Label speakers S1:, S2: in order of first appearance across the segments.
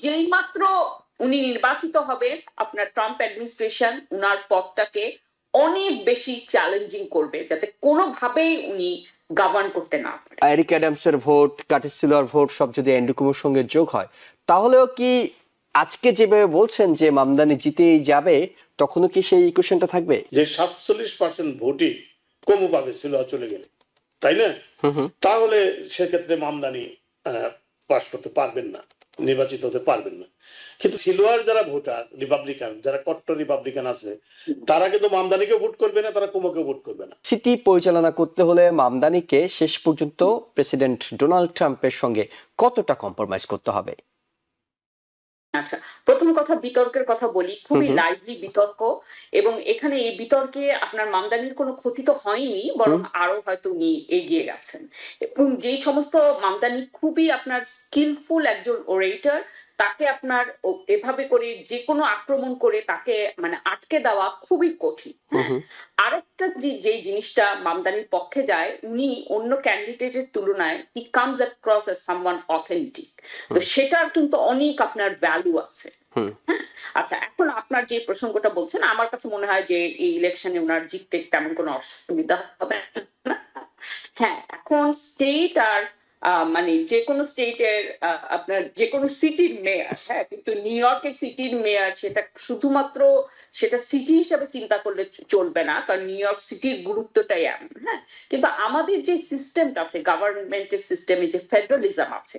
S1: যেই মাত্র উনি নির্বাচিত হবে, আপনার ট্রাম্প অ্যাডমিনিস্ট্রেশন উনার পদটাকে অনেক বেশি চ্যালেঞ্জিং করবে, যাতে কোনোভাবেই উনি গভর্ন করতে না পারে।
S2: এরিক অ্যাডামসের ভোট, কার্টিস সিলভার ভোট সব যদি অ্যান্ড্রু কুমোর সঙ্গে যোগ হয়, তাহলেও কি আজকে যেভাবে বলছেন যে মামদানি জিতেই যাবে, তখনও কি সেই ইকুয়েশনটা থাকবে
S3: যে 47% ভোটই কমু পাবে সিলোয়া চলে গেলে, তাই না? তাহলে সেক্ষেত্রে মামদানি পাস করতে পারবেন না, নির্বাচিত হতে পারবেন না। কিন্তু সিলোয়ার যারা ভোটার রিপাবলিকান, যারা কট্টর রিপাবলিকান আছে, তারা কিন্তু মামদানিকে ভোট করবে না, তারা কুমোকে ভোট করবে না।
S2: সিটি পরিচালনা করতে হলে মামদানিকে শেষ পর্যন্ত প্রেসিডেন্ট ডোনাল্ড ট্রাম্পের সঙ্গে কতটা কম্প্রোমাইজ করতে হবে?
S1: আচ্ছা, প্রথম কথা বিতর্কের কথা বলি, খুবই লাইভলি বিতর্ক, এবং এখানে এই বিতর্কে আপনার মামদানির কোনো ক্ষতি তো হয়নি, বরং আরো হয়তো উনি এগিয়ে গেছেন। এবং যেই সমস্ত মামদানি খুবই আপনার স্কিলফুল একজন ওরেটর, তাকে আপনার এভাবে করে যে কোনো আক্রমণ করে তাকে মানে আটকে দেওয়া খুবই কঠিন। আরেকটা যে জিনিসটা মামদানির পক্ষে যায়, উনি অন্য ক্যান্ডিডেটের তুলনায় he comes across as someone authentic, তো সেটার কিন্তু অনেক আপনার ভ্যালু আছে। আচ্ছা, এখন আপনার যে প্রসঙ্গটা বলছেন, আমার কাছে মনে হয় যে এই ইলেকশনে ওনার জিততে তেমন কোনো অসুবিধা হবে না। হ্যাঁ, এখন স্টেট আর মানে যে কোনো স্টেটের আপনার যে কোনো সিটির মেয়র, হ্যাঁ, কিন্তু নিউ ইয়র্কের সিটির মেয়র সেটা শুধুমাত্র সেটা সিটি হিসাবে চিন্তা করলে চলবে না, কারণ নিউ ইয়র্ক সিটির গুরুত্বটাই এমন। হ্যাঁ, কিন্তু আমাদের যে সিস্টেমটা আছে, গভর্নমেন্টের সিস্টেমে যে ফেডারালিজম আছে,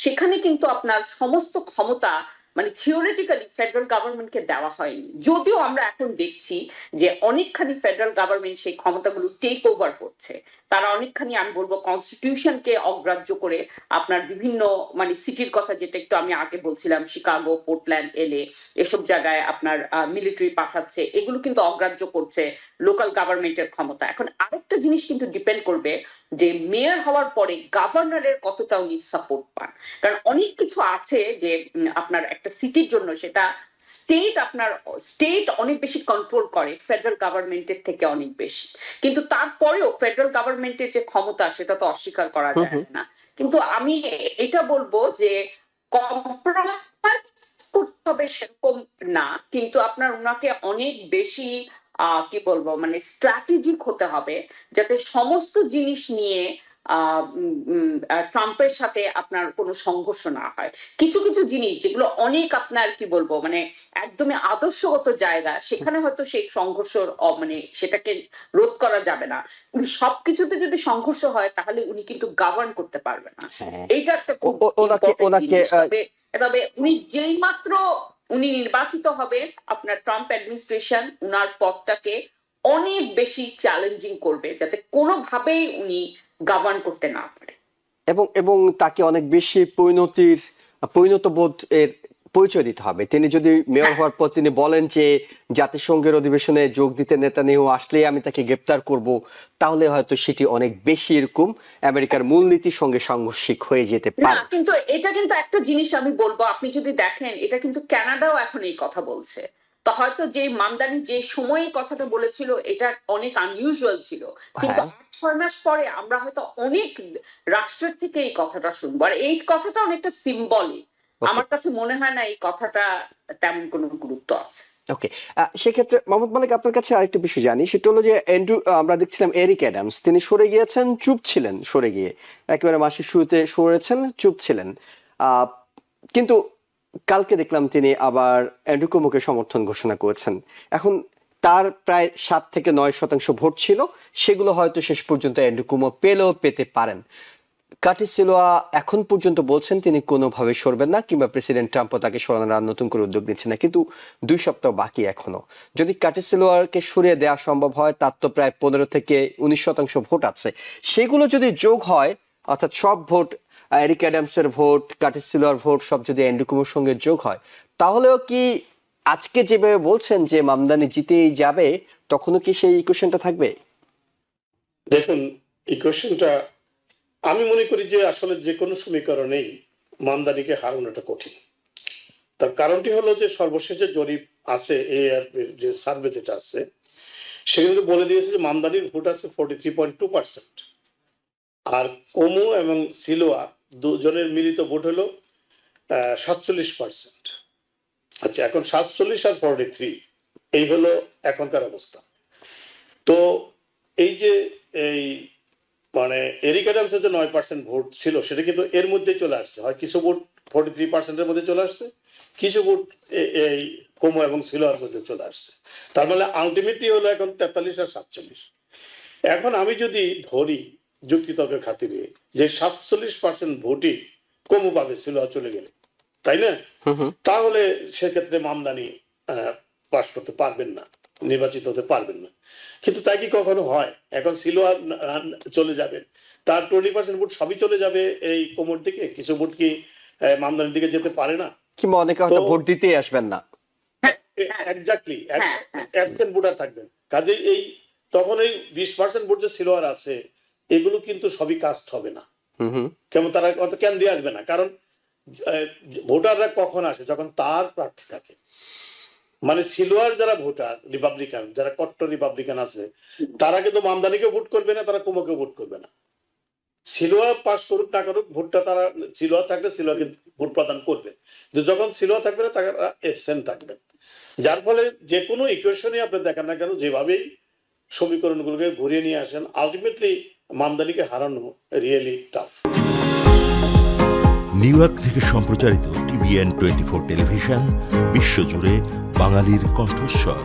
S1: সেখানে কিন্তু আপনার সমস্ত ক্ষমতা মানে থিওরিটিক্যালি ফেডারেল গভর্নমেন্টকে দেওয়া হয়নি, যদিও আমরা এখন দেখছি যে অনেকখানি ফেডারেল গভর্নমেন্ট সেই ক্ষমতাগুলো টেক ওভার করছে। তারা অনেকখানি, আমি বলবো, কনস্টিটিউশনকে অগ্রাহ্য করে আপনার বিভিন্ন মানে সিটির কথা, যেটা একটু আমি আগে বলছিলাম, শিকাগো, পোর্টল্যান্ড, এলএ, এসব জায়গায় আপনার মিলিটারি পাঠাচ্ছে, এগুলো কিন্তু অগ্রাহ্য করছে লোকাল গভর্নমেন্টের ক্ষমতা। এখন আরেকটা জিনিস কিন্তু ডিপেন্ড করবে যে মেয়র হওয়ার পরে গভর্নরের কতটা উনি সাপোর্ট পান, কারণ অনেক কিছু আছে যে আপনার একটা সিটির জন্য সেটা স্টেট অনেক বেশি কন্ট্রোল করে ফেডারেল গভর্নমেন্টের থেকে অনেক বেশি, কিন্তু তারপরেও ফেডারেল গভর্নমেন্টের যে ক্ষমতা সেটা তো অস্বীকার করা যায় না। কিন্তু আমি এটা বলবো যে কম্প্রোমাইজ করতে হবে সেরকম না, কিন্তু আপনার উনাকে অনেক বেশি কি বলবো মানে স্ট্র্যাটেজিক হতে হবে, যাতে সমস্ত জিনিস নিয়ে ট্রাম্পের সাথে আপনার কোনো সংঘর্ষ না হয়। কিছু কিছু জিনিস যেগুলো অনেক আপনার কি বলবো মানে একদমই আদর্শগত জায়গা, সেখানে হয়তো সেই সংঘর্ষ মানে সেটাকে রোধ করা যাবে না, কিন্তু সবকিছুতে যদি সংঘর্ষ হয় তাহলে উনি কিন্তু গভর্ন করতে পারবে না। এইটা একটা খুব তবে উনি যেই মাত্র উনি নির্বাচিত হবে, আপনার ট্রাম্প অ্যাডমিনিস্ট্রেশন উনার পদটাকে অনেক বেশি চ্যালেঞ্জিং করবে, যাতে কোনোভাবেই উনি গভর্ন করতে না পারে,
S2: এবং তাকে অনেক বেশি পরিণতবোধ এর পরিচয় দিতে হবে। তিনি যদি মেয়র হওয়ার পর তিনি বলেন যে জাতিসংঘের অধিবেশনে যোগ দিতে নেতানিয়াহু আসলেই আমি তাকে গ্রেপ্তার করব, তাহলে হয়তো সেটি অনেক বেশি এরকম আমেরিকার মূলনীতির সঙ্গে সাংঘর্ষিক হয়ে যেতে পারে।
S1: কিন্তু এটা কিন্তু একটা জিনিস আমি বলবো, আপনি যদি দেখেন এটা কিন্তু কানাডাও এখন এই কথা বলছে, তো হয়তো যে মামদানি যে সময়ে কথাটা বলেছিল এটা অনেক আনইউজুয়াল ছিল, কিন্তু 8-6 মাস পরে আমরা হয়তো অনেক রাষ্ট্রের থেকে এই কথাটা শুনবো, আর এই কথাটা অনেকটা সিম্বলিক। আমার কাছে মনে হয় না এই কথাটা তেমন কোনো গুরুত্ব আছে।
S2: ওকে, সেক্ষেত্রে মোহাম্মদ মালিক, আপনার কাছে আরেকটা বিষয় জানি, সেটা হলো যে আমরা দেখছিলাম এরিক অ্যাডামস তিনি সরে গিয়েছেন, চুপ ছিলেন, সরে গিয়ে একেবারে মাসের শুরুতে সরেছেন, চুপ ছিলেন, কিন্তু কালকে দেখলাম তিনি আবার অ্যান্ড্রু কুমোকে সমর্থন ঘোষণা করেছেন। এখন তার প্রায় 7-9% ভোট ছিল, সেগুলো হয়তো শেষ পর্যন্ত অ্যান্ড্রু কুমো পেতে পারেন। কার্টিস সিলোয়া এখন পর্যন্ত বলছেন তিনি কোনোভাবে সরবেন না, কিংবা প্রেসিডেন্ট ট্রাম্পও তাকে সরানোর নতুন করে উদ্যোগ নিচ্ছে না, কিন্তু 2 সপ্তাহ বাকি এখনো। যদি কার্টিস সিলোয়াকে সরিয়ে দেওয়া সম্ভব হয়, তার তো প্রায় 15-19% ভোট আছে, সেগুলো যদি যোগ হয়, অর্থাৎ সব ভোট, এরিক অ্যাডামসের ভোট, কার্টিস সিলোয়ার ভোট সব যদি অ্যান্ড্রু কুমোর সঙ্গে যোগ হয়, তাহলেও কি আজকে যেভাবে বলছেন যে মামদানি জিতেই যাবে, তখনও কি সেই ইকুয়েশনটা থাকবে?
S3: দেখুন, ইকুয়েশনটা আমি মনে করি যে আসলে যে কোনো সমীকরণেই মামদানিকে হারানোটা কঠিন। তার কারণটি হলো যে সর্বশেষে জরিপ আছে, যে সার্ভে যেটা আছে সেখানে বলে দিয়েছে যে মামদানির ভোট আছে 43.2%, আর কুমো এবং সিলোয়া দুজনের মিলিত ভোট হলো 47%। আচ্ছা, এখন 47 আর 43 এই হলো এখনকার অবস্থা। তো এই যে এই মানে এরিক অ্যাডামসের যে 9% ভোট ছিল সেটা কিন্তু এর মধ্যেই চলে আসছে, হয় কিছু ভোট 43%-এর মধ্যে চলে আসছে, কিছু ভোট এই কোমো এবং সিলোয়ার মধ্যে চলে আসছে। তার মানে আলটিমেটলি হলো এখন 43 আর 47। এখন আমি যদি ধরি যুক্তিতর্কের খাতিরে যে 47% ভোটই কোমো পাবে সিলোয়ার চলে গেলে, তাই না? তাহলে সেক্ষেত্রে মামদানি পাশ করতে পারবেন না, নির্বাচিত হতে পারবেন না। কিন্তু তাই কি কখনো হয়? এখন সিলোয়ার চলে যাবে, তার 20% ভোট সবই চলে যাবে এই কোমর দিকে, কিছু ভোট কি মামদানির দিকে যেতে পারে না?
S2: কিংবা অনেকে হয়তো ভোট দিতেই আসবেন না।
S3: এক্স্যাক্টলি, অ্যাবসেন্ট ভোটার থাকবেন। কাজেই এই তখন এই 20% ভোট যে সিলোয়ার আছে এগুলো কিন্তু সবই কাস্ট হবে না। কেমন তারা অত কেন দিয়ে আসবে না? কারণ ভোটাররা কখন আসে? যখন তার প্রার্থী থাকে। মানে সিলোয়ার যারা ভোটার রিপাবলিকান, যারা কট্টর রিপাবলিকান আছে, তারা কিন্তু মামদানিকেও ভোট করবে না, তারা কুমোকেও ভোট করবে না। সিলোয়ার পাস করুক না করুক, ভোটটা তারা সিলোয়ার থাকলে সিলোয়ারকে ভোট প্রদান করবে, কিন্তু যখন সিলোয়ার থাকবে না তারা এবসেন্ট থাকবেন। যার ফলে যে কোনো ইকুয়েশনে আপনি দেখেন না কেন, যেভাবেই সমীকরণগুলোকে ঘুরিয়ে নিয়ে আসেন, আলটিমেটলি মামদানিকে হারানো রিয়েলি টাফ।
S4: নিউ ইয়র্ক থেকে সম্প্রচারিত TVN 24 টেলিভিশন বিশ্বজুড়ে বাঙালির কণ্ঠস্বর।